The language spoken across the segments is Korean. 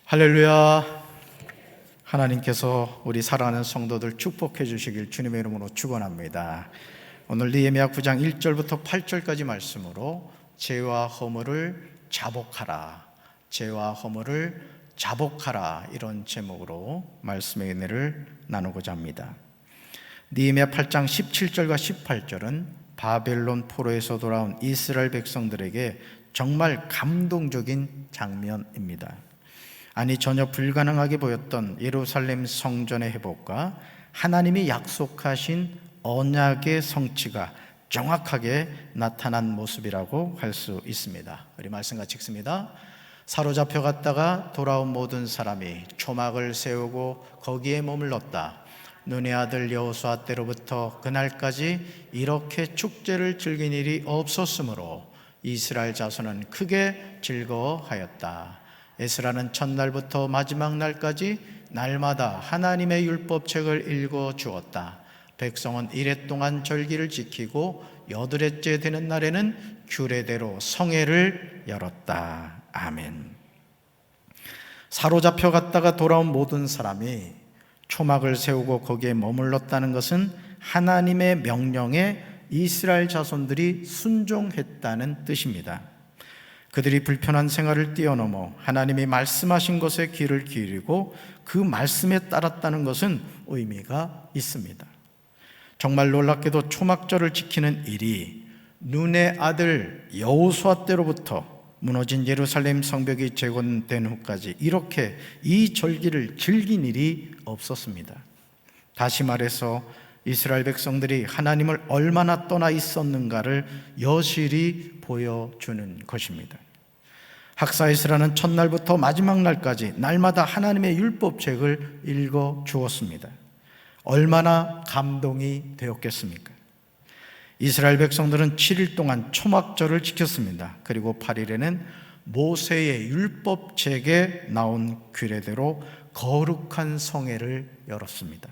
할렐루야. 하나님께서 우리 사랑하는 성도들 축복해 주시길 주님의 이름으로 축원합니다. 오늘 느헤미야 9장 1절부터 8절까지 말씀으로 죄와 허물을 자복하라, 죄와 허물을 자복하라, 이런 제목으로 말씀의 은혜를 나누고자 합니다. 느헤미야 8장 17절과 18절은 바벨론 포로에서 돌아온 이스라엘 백성들에게 정말 감동적인 장면입니다. 아니, 전혀 불가능하게 보였던 예루살렘 성전의 회복과 하나님이 약속하신 언약의 성취가 정확하게 나타난 모습이라고 할 수 있습니다. 우리 말씀 같이 읽습니다. 사로잡혀 갔다가 돌아온 모든 사람이 초막을 세우고 거기에 머물렀다. 눈의 아들 여호수아 때로부터 그날까지 이렇게 축제를 즐긴 일이 없었으므로 이스라엘 자손은 크게 즐거워하였다. 에스라는 첫날부터 마지막 날까지 날마다 하나님의 율법책을 읽어 주었다. 백성은 이레 동안 절기를 지키고 여드레째 되는 날에는 규례대로 성회를 열었다. 아멘. 사로잡혀 갔다가 돌아온 모든 사람이 초막을 세우고 거기에 머물렀다는 것은 하나님의 명령에 이스라엘 자손들이 순종했다는 뜻입니다. 그들이 불편한 생활을 뛰어넘어 하나님이 말씀하신 것에 귀를 기울이고 그 말씀에 따랐다는 것은 의미가 있습니다. 정말 놀랍게도 초막절을 지키는 일이 눈의 아들 여호수아 때로부터 무너진 예루살렘 성벽이 재건된 후까지 이렇게 이 절기를 즐긴 일이 없었습니다. 다시 말해서 이스라엘 백성들이 하나님을 얼마나 떠나 있었는가를 여실히 보여주는 것입니다. 학사 에스라는 첫날부터 마지막 날까지 날마다 하나님의 율법책을 읽어 주었습니다. 얼마나 감동이 되었겠습니까? 이스라엘 백성들은 7일 동안 초막절을 지켰습니다. 그리고 8일에는 모세의 율법책에 나온 규례대로 거룩한 성회를 열었습니다.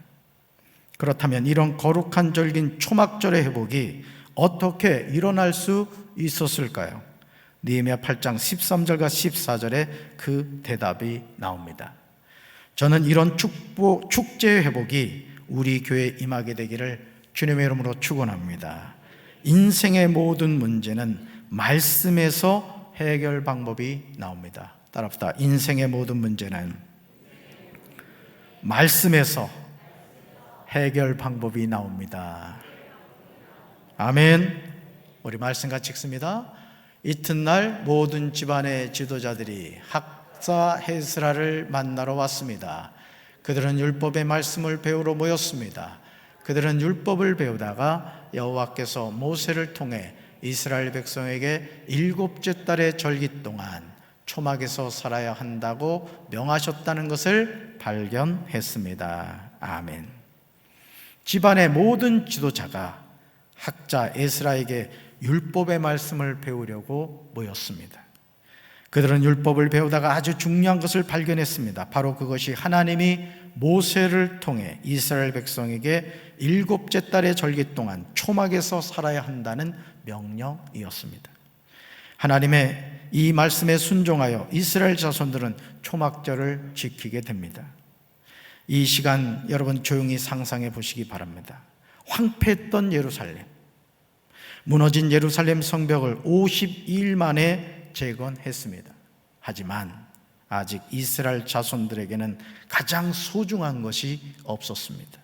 그렇다면 이런 거룩한 절기인 초막절의 회복이 어떻게 일어날 수 있었을까요? 느헤미야 8장 13절과 14절에 그 대답이 나옵니다. 저는 이런 축제 회복이 우리 교회에 임하게 되기를 주님의 이름으로 축원합니다. 인생의 모든 문제는 말씀에서 해결 방법이 나옵니다. 따라합시다. 인생의 모든 문제는 말씀에서 해결 방법이 나옵니다. 아멘. 우리 말씀 같이 읽습니다. 이튿날 모든 집안의 지도자들이 학사 에스라를 만나러 왔습니다. 그들은 율법의 말씀을 배우러 모였습니다. 그들은 율법을 배우다가 여호와께서 모세를 통해 이스라엘 백성에게 7째 달의 절기 동안 초막에서 살아야 한다고 명하셨다는 것을 발견했습니다. 아멘. 집안의 모든 지도자가 학자 에스라에게 율법의 말씀을 배우려고 모였습니다. 그들은 율법을 배우다가 아주 중요한 것을 발견했습니다. 바로 그것이 하나님이 모세를 통해 이스라엘 백성에게 7째 달의 절기 동안 초막에서 살아야 한다는 명령이었습니다. 하나님의 이 말씀에 순종하여 이스라엘 자손들은 초막절을 지키게 됩니다. 이 시간 여러분 조용히 상상해 보시기 바랍니다. 황폐했던 예루살렘, 무너진 예루살렘 성벽을 52일 만에 재건했습니다. 하지만 아직 이스라엘 자손들에게는 가장 소중한 것이 없었습니다.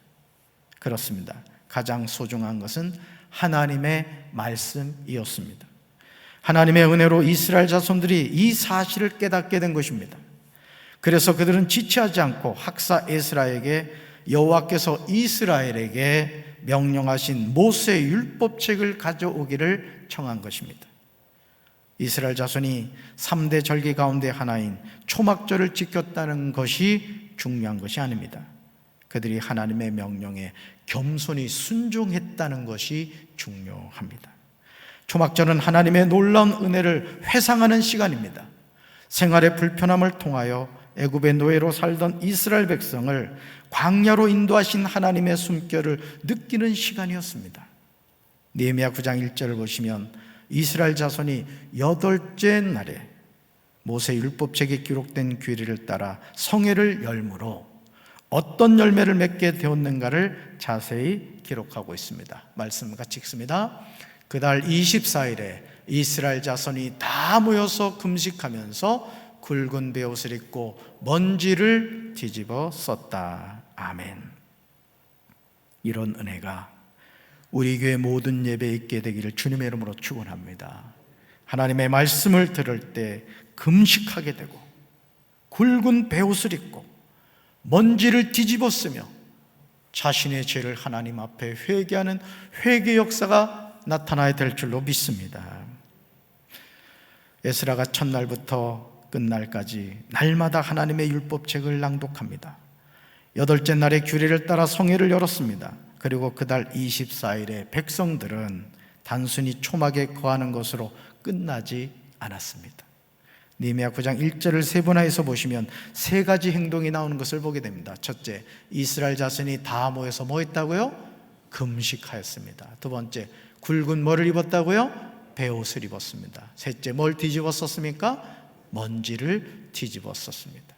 그렇습니다. 가장 소중한 것은 하나님의 말씀이었습니다. 하나님의 은혜로 이스라엘 자손들이 이 사실을 깨닫게 된 것입니다. 그래서 그들은 지체하지 않고 학사 에스라에게 여호와께서 이스라엘에게 명령하신 모세의 율법책을 가져오기를 청한 것입니다. 이스라엘 자손이 3대 절기 가운데 하나인 초막절을 지켰다는 것이 중요한 것이 아닙니다. 그들이 하나님의 명령에 겸손히 순종했다는 것이 중요합니다. 초막절은 하나님의 놀라운 은혜를 회상하는 시간입니다. 생활의 불편함을 통하여 애굽의 노예로 살던 이스라엘 백성을 광야로 인도하신 하나님의 숨결을 느끼는 시간이었습니다. 느헤미야 9장 1절을 보시면 이스라엘 자손이 8째 날에 모세 율법책에 기록된 규례를 따라 성회를 열므로 어떤 열매를 맺게 되었는가를 자세히 기록하고 있습니다. 말씀 같이 읽습니다. 그달 24일에 이스라엘 자손이 다 모여서 금식하면서 굵은 베옷을 입고 먼지를 뒤집어 썼다. 아멘. 이런 은혜가 우리 교회 모든 예배에 있게 되기를 주님의 이름으로 축원합니다. 하나님의 말씀을 들을 때 금식하게 되고 굵은 베옷을 입고 먼지를 뒤집어 쓰며 자신의 죄를 하나님 앞에 회개하는 회개 역사가 나타나야 될 줄로 믿습니다. 에스라가 첫날부터 끝날까지 날마다 하나님의 율법책을 낭독합니다. 8째 날에 규례를 따라 성회를 열었습니다. 그리고 그달 24일에 백성들은 단순히 초막에 거하는 것으로 끝나지 않았습니다. 느헤미야 9장 1절을 세분화해서 보시면 3가지 행동이 나오는 것을 보게 됩니다. 첫째, 이스라엘 자손이 다 모여서 뭐 했다고요? 금식하였습니다. 두 번째, 굵은 뭐를 입었다고요? 베옷을 입었습니다. 셋째, 뭘 뒤집어 썼습니까? 먼지를 뒤집어 썼습니다.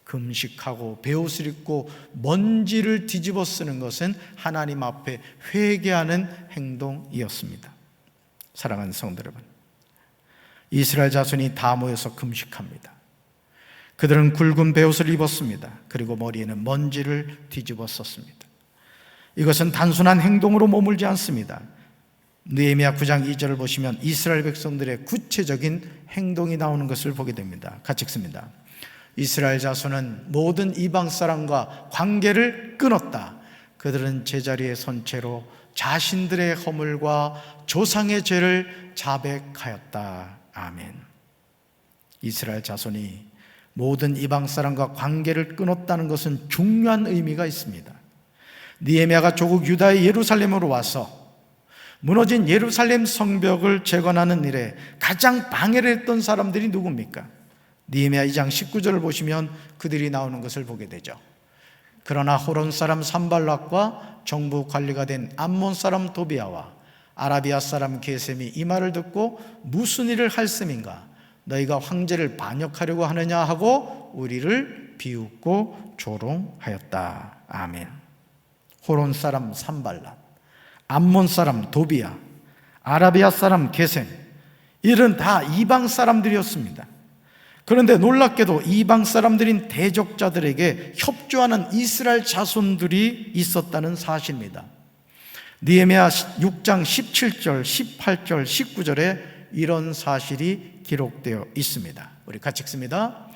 금식하고 베옷을 입고 먼지를 뒤집어 쓰는 것은 하나님 앞에 회개하는 행동이었습니다. 사랑하는 성도 여러분, 이스라엘 자손이 다 모여서 금식합니다. 그들은 굵은 베옷을 입었습니다. 그리고 머리에는 먼지를 뒤집어 썼습니다. 이것은 단순한 행동으로 머물지 않습니다. 느헤미야 9장 2절을 보시면 이스라엘 백성들의 구체적인 행동이 나오는 것을 보게 됩니다. 같이 읽습니다. 이스라엘 자손은 모든 이방 사람과 관계를 끊었다. 그들은 제자리에 선 채로 자신들의 허물과 조상의 죄를 자백하였다. 아멘. 이스라엘 자손이 모든 이방 사람과 관계를 끊었다는 것은 중요한 의미가 있습니다. 느헤미야가 조국 유다의 예루살렘으로 와서 무너진 예루살렘 성벽을 재건하는 일에 가장 방해를 했던 사람들이 누굽니까? 느헤미야 2장 19절을 보시면 그들이 나오는 것을 보게 되죠. 그러나 호론 사람 산발락과 정부 관리가 된 암몬 사람 도비아와 아라비아 사람 게셈이 이 말을 듣고 무슨 일을 할 셈인가? 너희가 황제를 반역하려고 하느냐 하고 우리를 비웃고 조롱하였다. 아멘. 호론 사람 산발락, 암몬 사람 도비아, 아라비아 사람 게셈, 이들은 다 이방 사람들이었습니다. 그런데 놀랍게도 이방 사람들인 대적자들에게 협조하는 이스라엘 자손들이 있었다는 사실입니다. 느헤미야 6장 17절, 18절, 19절에 이런 사실이 기록되어 있습니다. 우리 같이 읽습니다.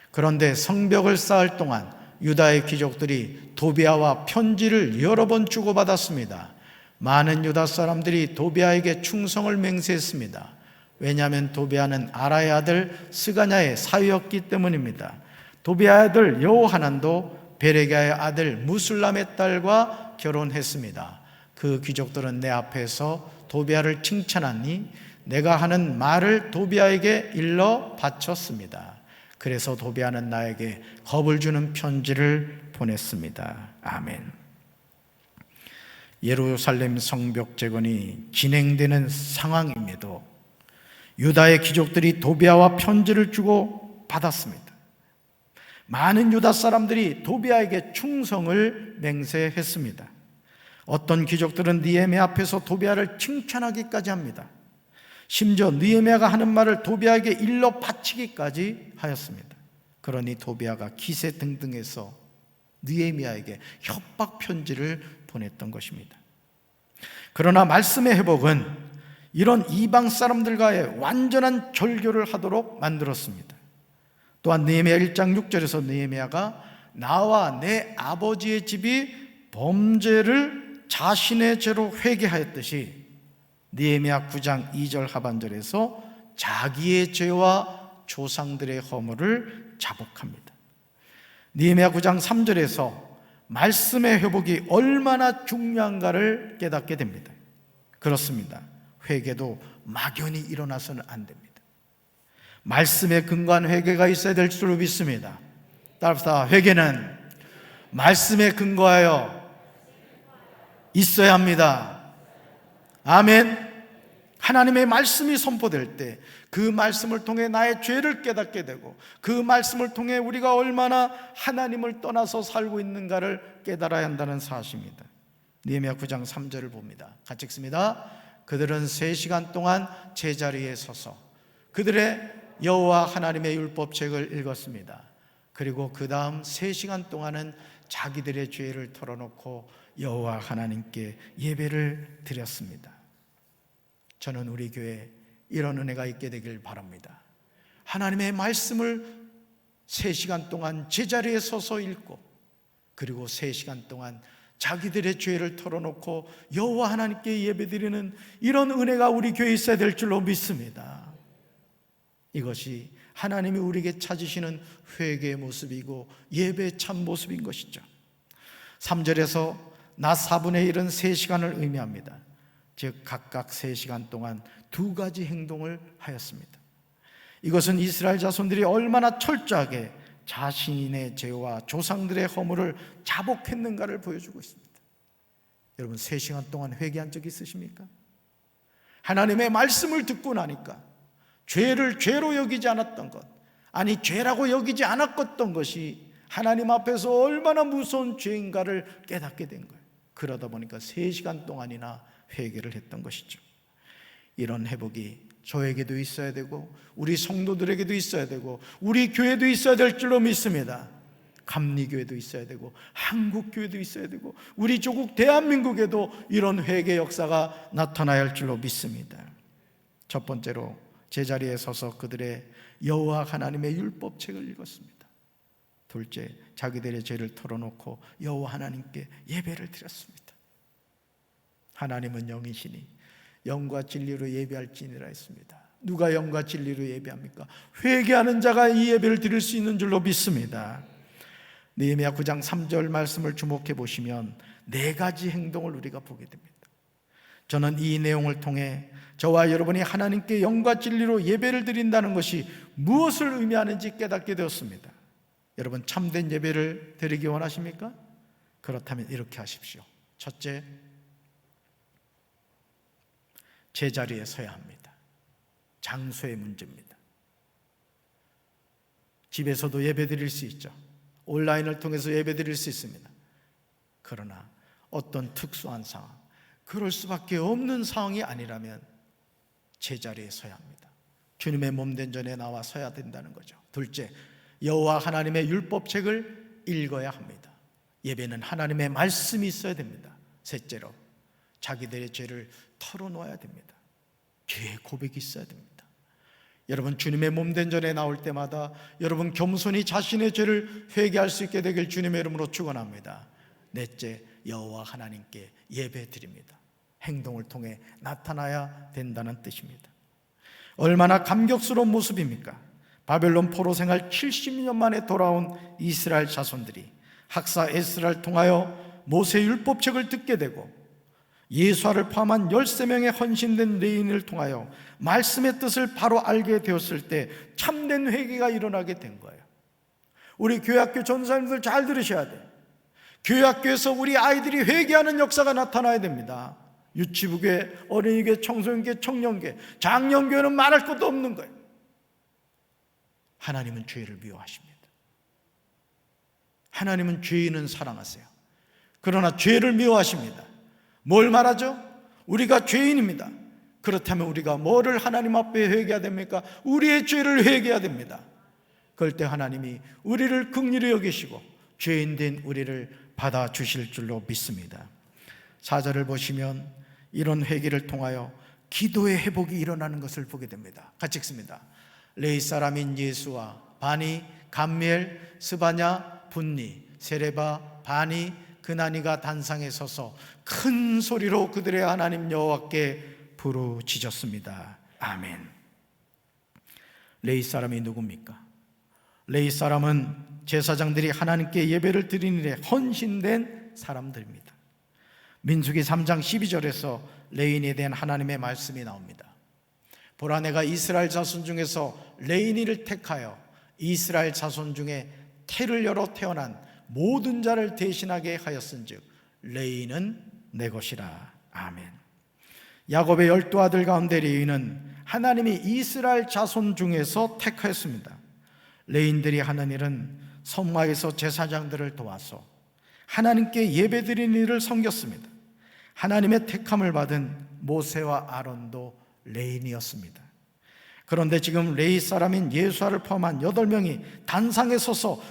그런데 성벽을 쌓을 동안 유다의 귀족들이 도비아와 편지를 여러 번 주고받았습니다. 많은 유다 사람들이 도비아에게 충성을 맹세했습니다. 왜냐하면 도비아는 아라의 아들 스가냐의 사위였기 때문입니다. 도비아의 아들 여호하난도 베레기야의 아들 무술람의 딸과 결혼했습니다. 그 귀족들은 내 앞에서 도비아를 칭찬하니 내가 하는 말을 도비아에게 일러 바쳤습니다. 그래서 도비아는 나에게 겁을 주는 편지를 보냈습니다. 아멘. 예루살렘 성벽 재건이 진행되는 상황임에도 유다의 귀족들이 도비아와 편지를 주고 받았습니다. 많은 유다 사람들이 도비아에게 충성을 맹세했습니다. 어떤 귀족들은 느헤미야 앞에서 도비아를 칭찬하기까지 합니다. 심지어 느헤미야가 하는 말을 도비아에게 일러 바치기까지 하였습니다. 그러니 도비아가 기세등등해서 느헤미야에게 협박 편지를 보냈던 것입니다. 그러나 말씀의 회복은 이런 이방 사람들과의 완전한 절교를 하도록 만들었습니다. 또한 느헤미야 1장 6절에서 느헤미야가 나와 내 아버지의 집이 범죄를 자신의 죄로 회개하였듯이 느헤미야 9장 2절 하반절에서 자기의 죄와 조상들의 허물을 자복합니다. 느헤미야 9장 3절에서 말씀의 회복이 얼마나 중요한가를 깨닫게 됩니다. 그렇습니다. 회개도 막연히 일어나서는 안 됩니다. 말씀에 근거한 회개가 있어야 될 줄로 믿습니다. 따라서 회개는 말씀에 근거하여 있어야 합니다. 아멘. 하나님의 말씀이 선포될 때 그 말씀을 통해 나의 죄를 깨닫게 되고 그 말씀을 통해 우리가 얼마나 하나님을 떠나서 살고 있는가를 깨달아야 한다는 사실입니다. 느헤미야 9장 3절을 봅니다. 같이 읽습니다. 그들은 3시간 동안 제자리에 서서 그들의 여호와 하나님의 율법책을 읽었습니다. 그리고 그 다음 3시간 동안은 자기들의 죄를 털어놓고 여호와 하나님께 예배를 드렸습니다. 저는 우리 교회에 이런 은혜가 있게 되길 바랍니다. 하나님의 말씀을 3시간 동안 제자리에 서서 읽고 그리고 3시간 동안 자기들의 죄를 털어놓고 여호와 하나님께 예배드리는 이런 은혜가 우리 교회에 있어야 될 줄로 믿습니다. 이것이 하나님이 우리에게 찾으시는 회개의 모습이고 예배의 참 모습인 것이죠. 3절에서 낮 4분의 1은 3시간을 의미합니다. 즉 각각 3시간 동안 2가지 행동을 하였습니다. 이것은 이스라엘 자손들이 얼마나 철저하게 자신의 죄와 조상들의 허물을 자복했는가를 보여주고 있습니다. 여러분 3시간 동안 회개한 적 있으십니까? 하나님의 말씀을 듣고 나니까 죄를 죄로 여기지 않았던 것, 아니 죄라고 여기지 않았던 것이 하나님 앞에서 얼마나 무서운 죄인가를 깨닫게 된 거예요. 그러다 보니까 3시간 동안이나 회개를 했던 것이죠. 이런 회복이 저에게도 있어야 되고 우리 성도들에게도 있어야 되고 우리 교회도 있어야 될 줄로 믿습니다. 감리교회도 있어야 되고 한국교회도 있어야 되고 우리 조국 대한민국에도 이런 회개 역사가 나타나야 할 줄로 믿습니다. 첫 번째로 제자리에 서서 그들의 여호와 하나님의 율법책을 읽었습니다. 둘째, 자기들의 죄를 털어놓고 여호와 하나님께 예배를 드렸습니다. 하나님은 영이시니 영과 진리로 예배할지니라 했습니다. 누가 영과 진리로 예배합니까? 회개하는 자가 이 예배를 드릴 수 있는 줄로 믿습니다. 느헤미야 9장 3절 말씀을 주목해 보시면 4가지 행동을 우리가 보게 됩니다. 저는 이 내용을 통해 저와 여러분이 하나님께 영과 진리로 예배를 드린다는 것이 무엇을 의미하는지 깨닫게 되었습니다. 여러분 참된 예배를 드리기 원하십니까? 그렇다면 이렇게 하십시오. 첫째, 제자리에 서야 합니다. 장소의 문제입니다. 집에서도 예배 드릴 수 있죠. 온라인을 통해서 예배 드릴 수 있습니다. 그러나 어떤 특수한 상황, 그럴 수밖에 없는 상황이 아니라면 제자리에 서야 합니다. 주님의 몸된 전에 나와 서야 된다는 거죠. 둘째, 여호와 하나님의 율법책을 읽어야 합니다. 예배는 하나님의 말씀이 있어야 됩니다. 셋째로, 자기들의 죄를 털어놓아야 됩니다. 죄의 고백이 있어야 됩니다. 여러분 주님의 몸된 전에 나올 때마다 여러분 겸손히 자신의 죄를 회개할 수 있게 되길 주님의 이름으로 축원합니다. 넷째, 여호와 하나님께 예배드립니다. 행동을 통해 나타나야 된다는 뜻입니다. 얼마나 감격스러운 모습입니까? 바벨론 포로 생활 70년 만에 돌아온 이스라엘 자손들이 학사 에스라를 통하여 모세 율법책을 듣게 되고 예수아를 포함한 13명의 헌신된 레인을 통하여 말씀의 뜻을 바로 알게 되었을 때 참된 회개가 일어나게 된 거예요. 우리 교회학교 전사님들 잘 들으셔야 돼요. 교회학교에서 우리 아이들이 회개하는 역사가 나타나야 됩니다. 유치부교회, 어린이교회, 청소년교회, 청년교회, 장년교회는 말할 것도 없는 거예요. 하나님은 죄를 미워하십니다. 하나님은 죄인은 사랑하세요. 그러나 죄를 미워하십니다. 뭘 말하죠? 우리가 죄인입니다. 그렇다면 우리가 뭐를 하나님 앞에 회개해야 됩니까? 우리의 죄를 회개해야 됩니다. 그럴 때 하나님이 우리를 긍휼히 여기시고 죄인 된 우리를 받아주실 줄로 믿습니다. 4절을 보시면 이런 회개를 통하여 기도의 회복이 일어나는 것을 보게 됩니다. 같이 읽습니다. 레위 사람인 예수와 바니, 감미엘, 스바냐, 분니, 세레바, 바니, 그나니가 단상에 서서 큰 소리로 그들의 하나님 여호와께 부르짖었습니다. 아멘. 레위 사람이 누굽니까? 레위 사람은 제사장들이 하나님께 예배를 드리는 일에 헌신된 사람들입니다. 민수기 3장 12절에서 레위인에 대한 하나님의 말씀이 나옵니다. 보라, 내가 이스라엘 자손 중에서 레위인을 택하여 이스라엘 자손 중에 태를 열어 태어난 모든 자를 대신하게 하였은즉 레위인은 내 것이라. 아멘. 야곱의 12아들 가운데 레위는 하나님이 이스라엘 자손 중에서 택하였습니다. 레위인들이 하는 일은 성막에서 제사장들을 도와서 하나님께 예배드리는 일을 섬겼습니다. 하나님의 택함을 받은 모세와 아론도 레위인이었습니다. 그런데 지금 레위 사람인 예수아를 포함한 8명이 단상에 서서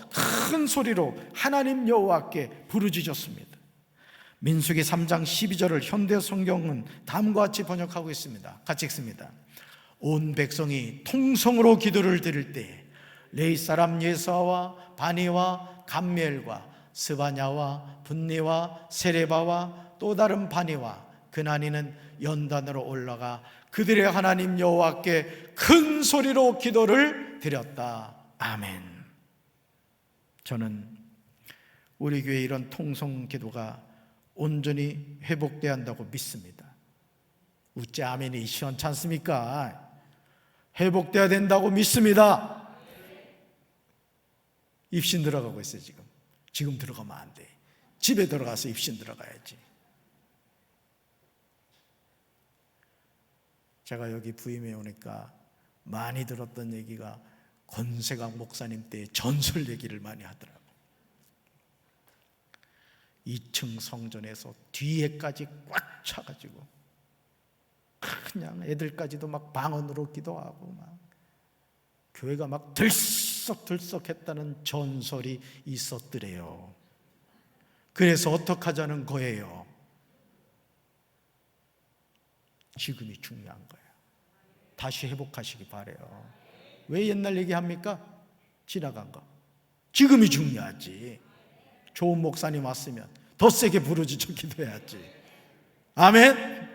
큰 소리로 하나님 여호와께 부르짖었습니다. 민수기 3장 12절을 현대 성경은 다음과 같이 번역하고 있습니다. 같이 읽습니다. 온 백성이 통성으로 기도를 드릴 때 레위 사람 예수아와 바니와 감미엘과 스바냐와 분니와 세레바와 또 다른 바니와 그나니는 연단으로 올라가 그들의 하나님 여호와께 큰 소리로 기도를 드렸다. 아멘. 저는 우리 교회 이런 통성 기도가 온전히 회복돼야 한다고 믿습니다. 우째 아멘이 시원치 않습니까? 회복돼야 된다고 믿습니다. 입신 들어가고 있어요. 지금 들어가면 안 돼. 집에 들어가서 입신 들어가야지. 제가 여기 부임해 오니까 많이 들었던 얘기가 권세강 목사님 때의 전설 얘기를 많이 하더라고요. 2층 성전에서 뒤에까지 꽉 차가지고 그냥 애들까지도 막 방언으로 기도하고 막 교회가 막 들썩들썩했다는 전설이 있었더래요. 그래서 어떻게 하자는 거예요? 지금이 중요한 거예요. 다시 회복하시기 바래요. 왜 옛날 얘기합니까? 지나간 거. 지금이 중요하지. 좋은 목사님 왔으면 더 세게 부르짖어 기도해야지. 아멘.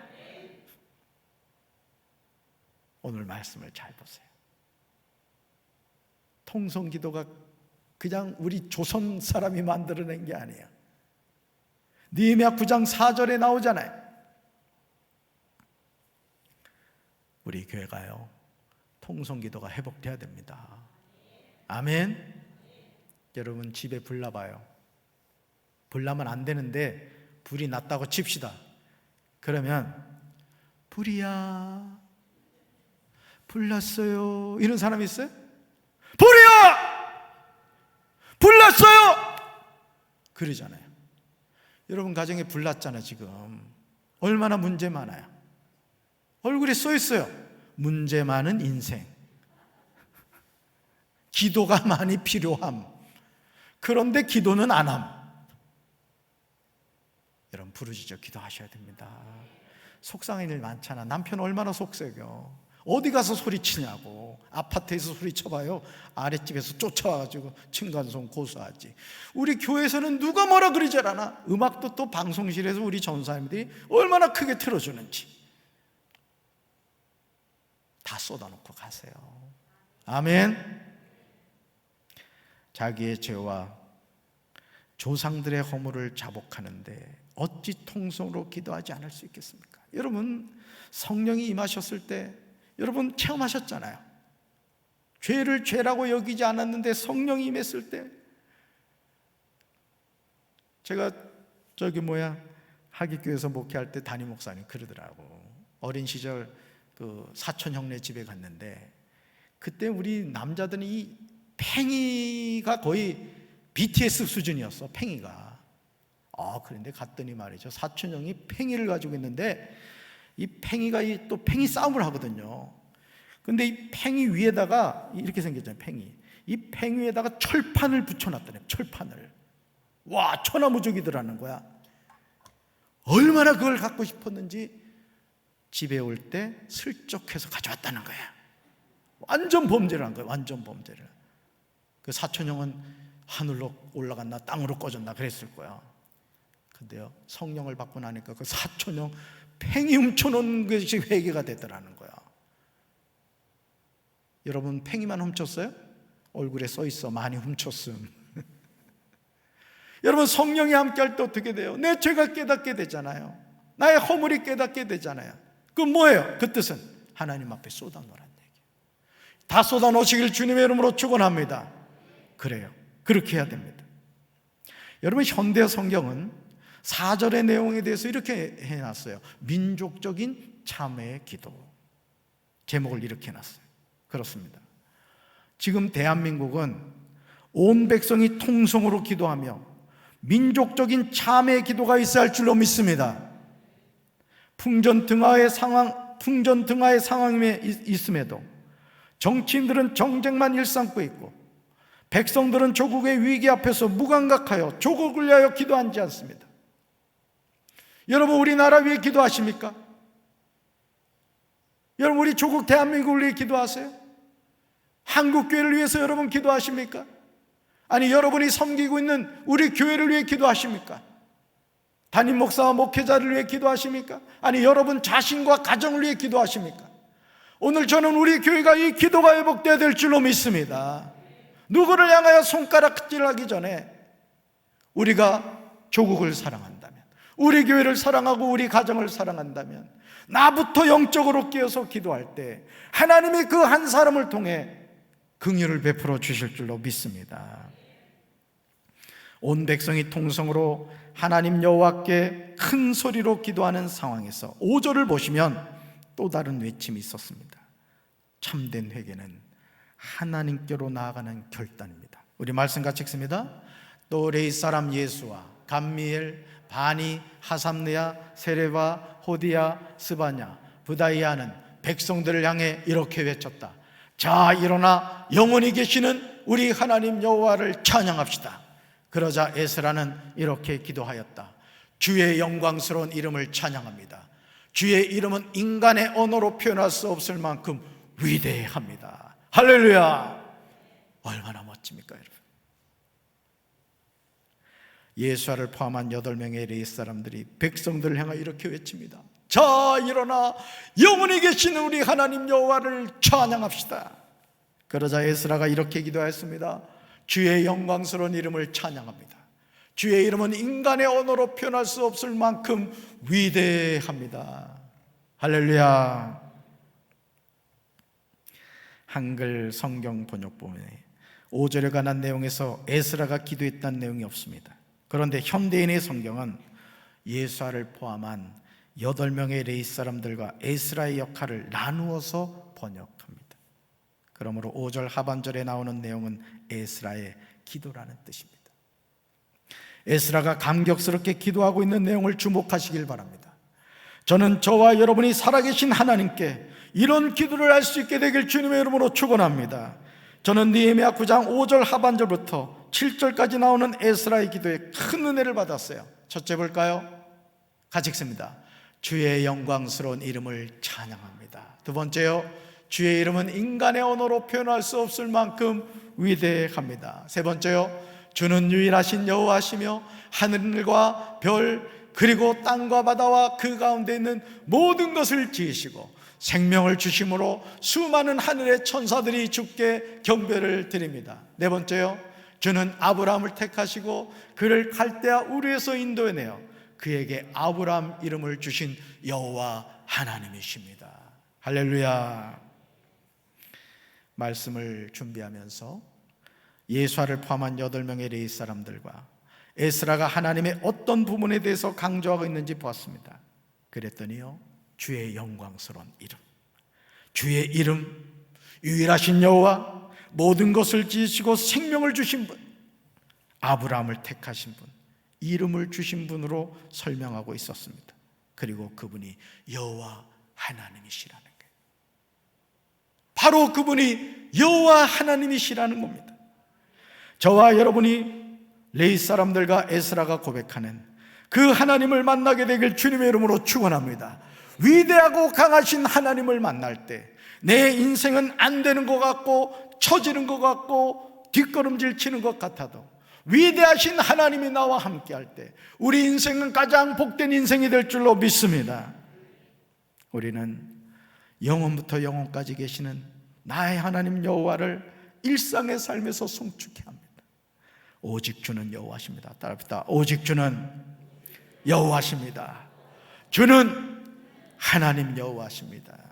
오늘 말씀을 잘 보세요. 통성 기도가 그냥 우리 조선 사람이 만들어낸 게 아니에요. 느헤미야 9장 4절에 나오잖아요. 우리 교회가요, 통성 기도가 회복돼야 됩니다. 아멘. 여러분 집에 불 나봐요. 불 나면 안 되는데 불이 났다고 칩시다. 그러면 불이야, 불 났어요, 이런 사람이 있어요? 불이야, 불 났어요, 그러잖아요. 여러분 가정에 불 났잖아요. 지금 얼마나 문제 많아요. 얼굴에 써 있어요. 문제 많은 인생, 기도가 많이 필요함. 그런데 기도는 안 함. 여러분 부르짖어 기도하셔야 됩니다. 속상한 일 많잖아. 남편 얼마나 속썩여. 어디 가서 소리치냐고. 아파트에서 소리쳐봐요. 아랫집에서 쫓아와가지고 층간소음 고소하지. 우리 교회에서는 누가 뭐라 그러지 않아. 음악도 또 방송실에서 우리 전사님들이 얼마나 크게 틀어주는지 다 쏟아놓고 가세요. 아멘. 자기의 죄와 조상들의 허물을 자복하는데 어찌 통성으로 기도하지 않을 수 있겠습니까? 여러분 성령이 임하셨을 때 여러분 체험하셨잖아요. 죄를 죄라고 여기지 않았는데 성령이 임했을 때, 제가 하기교회에서 목회할 때 담임 목사님 그러더라고. 어린 시절 그 사촌 형네 집에 갔는데 그때 우리 남자들은 이 팽이가 거의 BTS 수준이었어. 팽이가. 그런데 갔더니 말이죠, 사촌 형이 팽이를 가지고 있는데 이 팽이가 또 팽이 싸움을 하거든요. 근데 이 팽이 위에다가 이렇게 생겼잖아요. 팽이. 이 팽이 위에다가 철판을 붙여놨더래요. 철판을. 와, 천하무적이더라는 거야. 얼마나 그걸 갖고 싶었는지 집에 올 때 슬쩍해서 가져왔다는 거야. 완전 범죄를 한 거예요. 완전 범죄를. 그 사촌형은 하늘로 올라갔나 땅으로 꺼졌나 그랬을 거야. 근데요, 성령을 받고 나니까 그 사촌형 팽이 훔쳐놓은 것이 회개가 됐더라는 거야. 여러분 팽이만 훔쳤어요? 얼굴에 써 있어 많이 훔쳤음. 여러분 성령이 함께할 때 어떻게 돼요? 내 죄가 깨닫게 되잖아요. 나의 허물이 깨닫게 되잖아요. 그 뭐예요? 그 뜻은 하나님 앞에 쏟아놓으라는 얘기예요. 다 쏟아놓으시길 주님의 이름으로 축원합니다. 그래요. 그렇게 해야 됩니다. 여러분 현대 성경은 4절의 내용에 대해서 이렇게 해놨어요. 민족적인 참회의 기도. 제목을 이렇게 해놨어요. 그렇습니다. 지금 대한민국은 온 백성이 통성으로 기도하며 민족적인 참회의 기도가 있어야 할 줄로 믿습니다. 풍전등화의 상황에 있음에도 정치인들은 정쟁만 일삼고 있고 백성들은 조국의 위기 앞에서 무감각하여 조국을 위하여 기도하지 않습니다. 여러분, 우리나라 위해 기도하십니까? 여러분, 우리 조국 대한민국을 위해 기도하세요? 한국교회를 위해서 여러분 기도하십니까? 아니, 여러분이 섬기고 있는 우리 교회를 위해 기도하십니까? 담임 목사와 목회자를 위해 기도하십니까? 아니, 여러분 자신과 가정을 위해 기도하십니까? 오늘 저는 우리 교회가 이 기도가 회복되어야 될 줄로 믿습니다. 누구를 향하여 손가락질하기 전에 우리가 조국을 사랑한다면, 우리 교회를 사랑하고 우리 가정을 사랑한다면, 나부터 영적으로 깨어서 기도할 때 하나님이 그 한 사람을 통해 긍휼을 베풀어 주실 줄로 믿습니다. 온 백성이 통성으로 하나님 여호와께 큰 소리로 기도하는 상황에서 5절을 보시면 또 다른 외침이 있었습니다. 참된 회개는 하나님께로 나아가는 결단입니다. 우리 말씀 같이 읽습니다. 또 레위 사람 예수와 감미엘, 바니, 하삼느야, 세레바, 호디야, 스바냐, 부다이아는 백성들을 향해 이렇게 외쳤다. 자, 일어나 영원히 계시는 우리 하나님 여호와를 찬양합시다. 그러자 에스라는 이렇게 기도하였다. 주의 영광스러운 이름을 찬양합니다. 주의 이름은 인간의 언어로 표현할 수 없을 만큼 위대합니다. 할렐루야! 얼마나 멋집니까, 여러분? 예수아를 포함한 8명의 레위 사람들이 백성들을 향하여 이렇게 외칩니다. 자, 일어나 영원히 계시는 우리 하나님 여호와를 찬양합시다. 그러자 에스라가 이렇게 기도했습니다. 주의 영광스러운 이름을 찬양합니다. 주의 이름은 인간의 언어로 표현할 수 없을 만큼 위대합니다. 할렐루야. 한글 성경 번역본에 5절에 관한 내용에서 에스라가 기도했다는 내용이 없습니다. 그런데 현대인의 성경은 예수아를 포함한 8명의 레위 사람들과 에스라의 역할을 나누어서 번역합니다. 그러므로 5절 하반절에 나오는 내용은 에스라의 기도라는 뜻입니다. 에스라가 감격스럽게 기도하고 있는 내용을 주목하시길 바랍니다. 저는 저와 여러분이 살아계신 하나님께 이런 기도를 할 수 있게 되길 주님의 이름으로 축원합니다. 저는 느헤미야 9장 5절 하반절부터 7절까지 나오는 에스라의 기도에 큰 은혜를 받았어요. 첫째 볼까요? 같이 읽습니다. 주의 영광스러운 이름을 찬양합니다. 두 번째요, 주의 이름은 인간의 언어로 표현할 수 없을 만큼 위대합니다. 세 번째요, 주는 유일하신 여호와시며 하늘과 별 그리고 땅과 바다와 그 가운데 있는 모든 것을 지으시고 생명을 주심으로 수많은 하늘의 천사들이 주께 경배를 드립니다. 네 번째요, 주는 아브라함을 택하시고 그를 갈대아 우르에서 인도해내어 그에게 아브라함 이름을 주신 여호와 하나님이십니다. 할렐루야. 말씀을 준비하면서 예수아를 포함한 8명의 레위 사람들과 에스라가 하나님의 어떤 부분에 대해서 강조하고 있는지 보았습니다. 그랬더니요, 주의 영광스러운 이름, 주의 이름, 유일하신 여호와, 모든 것을 지으시고 생명을 주신 분, 아브라함을 택하신 분, 이름을 주신 분으로 설명하고 있었습니다. 그리고 그분이 여호와 하나님이시라는 거예요. 바로 그분이 여호와 하나님이시라는 겁니다. 저와 여러분이 레위 사람들과 에스라가 고백하는 그 하나님을 만나게 되길 주님의 이름으로 축원합니다. 위대하고 강하신 하나님을 만날 때 내 인생은 안 되는 것 같고 처지는 것 같고 뒷걸음질 치는 것 같아도 위대하신 하나님이 나와 함께 할 때 우리 인생은 가장 복된 인생이 될 줄로 믿습니다. 우리는 영원부터 영원까지 계시는 나의 하나님 여호와를 일상의 삶에서 송축해 합니다. 오직 주는 여호와십니다. 따라합시다. 오직 주는 여호와십니다. 주는 하나님 여호와십니다.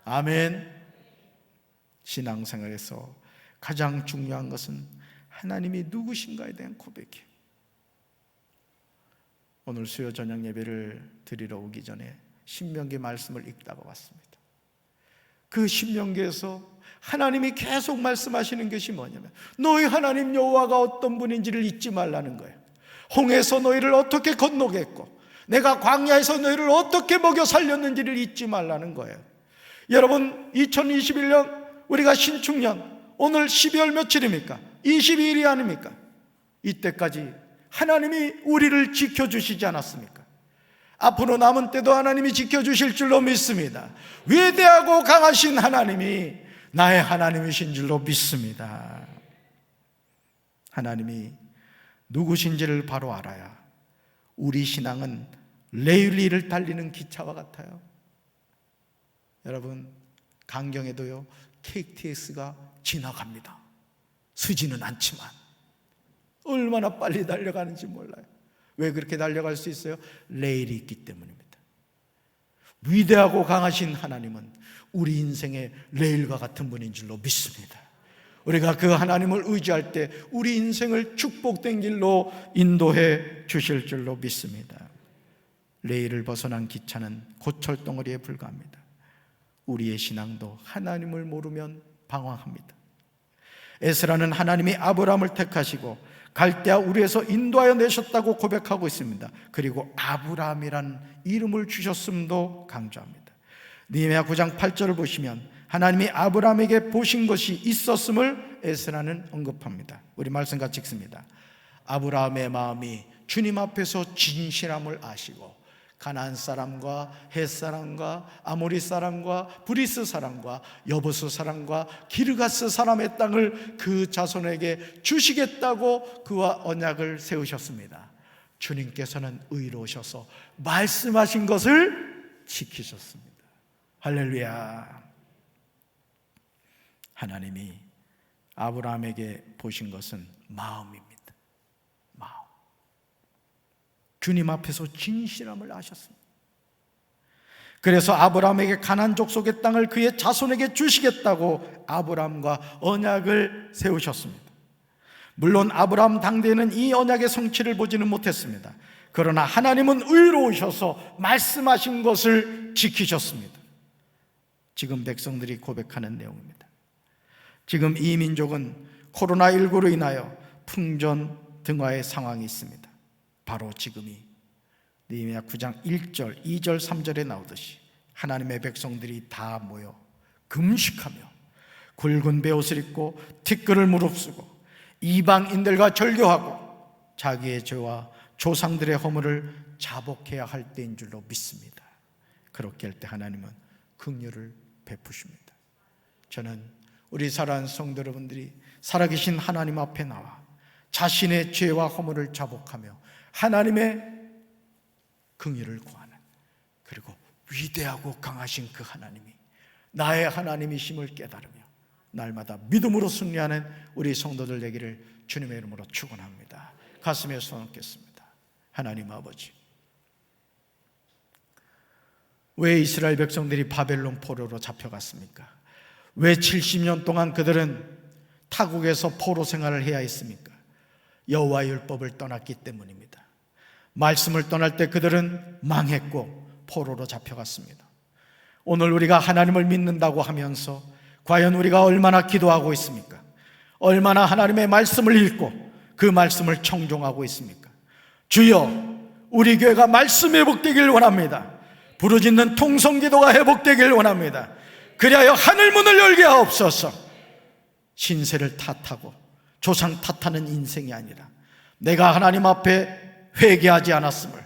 아멘. 신앙생활에서 가장 중요한 것은 하나님이 누구신가에 대한 고백이에요. 오늘 수요 저녁 예배를 드리러 오기 전에 신명기 말씀을 읽다가 왔습니다. 그 신명기에서 하나님이 계속 말씀하시는 것이 뭐냐면 너희 하나님 여호와가 어떤 분인지를 잊지 말라는 거예요. 홍해에서 너희를 어떻게 건너게 했고 내가 광야에서 너희를 어떻게 먹여 살렸는지를 잊지 말라는 거예요. 여러분, 2021년 우리가 신축년 오늘 12월 며칠입니까? 22일이 아닙니까? 이때까지 하나님이 우리를 지켜주시지 않았습니까? 앞으로 남은 때도 하나님이 지켜주실 줄로 믿습니다. 위대하고 강하신 하나님이 나의 하나님이신 줄로 믿습니다. 하나님이 누구신지를 바로 알아야 우리 신앙은 레일리를 달리는 기차와 같아요. 여러분, 강경에도요 KTX가 지나갑니다. 서지는 않지만 얼마나 빨리 달려가는지 몰라요. 왜 그렇게 달려갈 수 있어요? 레일이 있기 때문입니다. 위대하고 강하신 하나님은 우리 인생의 레일과 같은 분인 줄로 믿습니다. 우리가 그 하나님을 의지할 때 우리 인생을 축복된 길로 인도해 주실 줄로 믿습니다. 레일을 벗어난 기차는 곧 철덩어리에 불과합니다. 우리의 신앙도 하나님을 모르면 방황합니다. 에스라는 하나님이 아브라함을 택하시고 갈대아 우르에서 인도하여 내셨다고 고백하고 있습니다. 그리고 아브라함이라는 이름을 주셨음도 강조합니다. 느헤미야 9장 8절을 보시면 하나님이 아브라함에게 보신 것이 있었음을 에스라는 언급합니다. 우리 말씀 같이 읽습니다. 아브라함의 마음이 주님 앞에서 진실함을 아시고 가나안 사람과 헷 사람과 아모리 사람과 브리스 사람과 여부스 사람과 기르가스 사람의 땅을 그 자손에게 주시겠다고 그와 언약을 세우셨습니다. 주님께서는 의로우셔서 말씀하신 것을 지키셨습니다. 할렐루야. 하나님이 아브라함에게 보신 것은 마음입니다. 마음. 주님 앞에서 진실함을 아셨습니다. 그래서 아브라함에게 가나안 족속의 땅을 그의 자손에게 주시겠다고 아브라함과 언약을 세우셨습니다. 물론 아브라함 당대에는 이 언약의 성취를 보지는 못했습니다. 그러나 하나님은 의로우셔서 말씀하신 것을 지키셨습니다. 지금 백성들이 고백하는 내용입니다. 지금 이 민족은 코로나19로 인하여 풍전등화의 상황이 있습니다. 바로 지금이 느헤미야 9장 1절, 2절, 3절에 나오듯이 하나님의 백성들이 다 모여 금식하며 굵은 베옷을 입고 티끌을 무릅쓰고 이방인들과 절교하고 자기의 죄와 조상들의 허물을 자복해야 할 때인 줄로 믿습니다. 그렇게 할 때 하나님은 긍휼을 베푸십니다. 저는 우리 사랑하는 성도 여러분들이 살아계신 하나님 앞에 나와 자신의 죄와 허물을 자복하며 하나님의 긍휼을 구하는, 그리고 위대하고 강하신 그 하나님이 나의 하나님이심을 깨달으며 날마다 믿음으로 승리하는 우리 성도들 되기를 주님의 이름으로 축원합니다. 가슴에 손 얹겠습니다. 하나님 아버지, 왜 이스라엘 백성들이 바벨론 포로로 잡혀갔습니까? 왜 70년 동안 그들은 타국에서 포로 생활을 해야 했습니까? 여호와의 율법을 떠났기 때문입니다. 말씀을 떠날 때 그들은 망했고 포로로 잡혀갔습니다. 오늘 우리가 하나님을 믿는다고 하면서 과연 우리가 얼마나 기도하고 있습니까? 얼마나 하나님의 말씀을 읽고 그 말씀을 청종하고 있습니까? 주여, 우리 교회가 말씀 회복되길 원합니다. 부르짖는 통성기도가 회복되길 원합니다. 그리하여 하늘문을 열게 하옵소서. 신세를 탓하고 조상 탓하는 인생이 아니라 내가 하나님 앞에 회개하지 않았음을,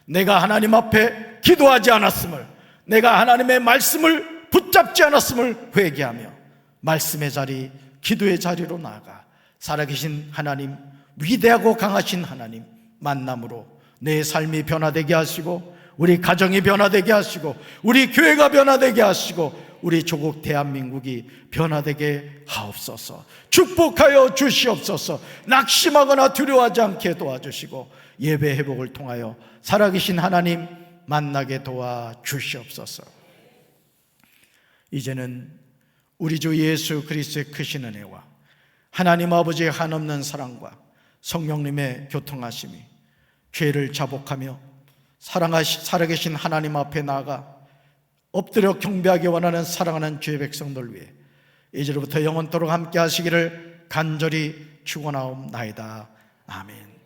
내가 하나님 앞에 기도하지 않았음을, 내가 하나님의 말씀을 붙잡지 않았음을 회개하며 말씀의 자리, 기도의 자리로 나아가 살아계신 하나님, 위대하고 강하신 하나님 만남으로 내 삶이 변화되게 하시고 우리 가정이 변화되게 하시고 우리 교회가 변화되게 하시고 우리 조국 대한민국이 변화되게 하옵소서. 축복하여 주시옵소서. 낙심하거나 두려워하지 않게 도와주시고 예배 회복을 통하여 살아계신 하나님 만나게 도와주시옵소서. 이제는 우리 주 예수 그리스도의 크신 은혜와 하나님 아버지의 한없는 사랑과 성령님의 교통하심이 죄를 자복하며 살아계신 하나님 앞에 나아가 엎드려 경배하기 원하는 사랑하는 주의 백성들 위해 이제로부터 영원토록 함께 하시기를 간절히 축원하옵나이다. 아멘.